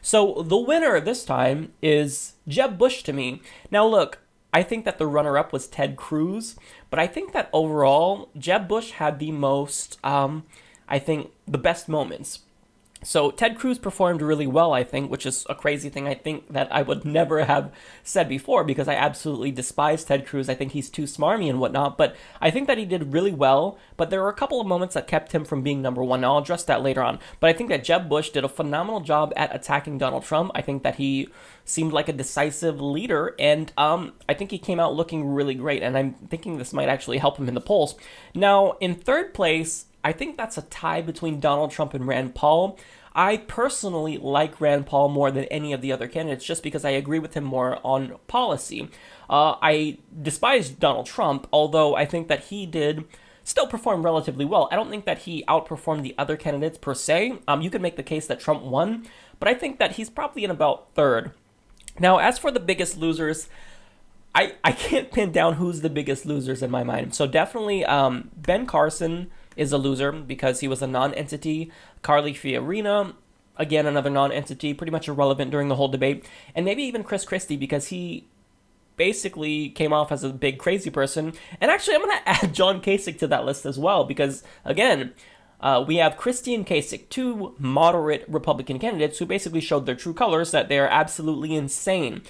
So the winner this time is Jeb Bush to me. Now look, I think that the runner-up was Ted Cruz, but I think that overall, Jeb Bush had the most, I think, the best moments. So Ted Cruz performed really well, I think, which is a crazy thing I think that I would never have said before because I absolutely despise Ted Cruz. I think he's too smarmy and whatnot, but I think that he did really well, but there were a couple of moments that kept him from being number one. Now, I'll address that later on, but I think that Jeb Bush did a phenomenal job at attacking Donald Trump. I think that he seemed like a decisive leader, and I think he came out looking really great, and I'm thinking this might actually help him in the polls. Now, in third place, I think that's a tie between Donald Trump and Rand Paul. I personally like Rand Paul more than any of the other candidates just because I agree with him more on policy. I despise Donald Trump, although I think that he did still perform relatively well. I don't think that he outperformed the other candidates per se. You could make the case that Trump won, but I think that he's probably in about third. Now, as for the biggest losers, I can't pin down who's the biggest losers in my mind. So definitely Ben Carson is a loser because he was a non-entity. Carly Fiorina, again, another non-entity, pretty much irrelevant during the whole debate. And maybe even Chris Christie because he basically came off as a big crazy person. And actually, I'm going to add John Kasich to that list as well because, again, we have Christie and Kasich, two moderate Republican candidates who basically showed their true colors that they are absolutely insane.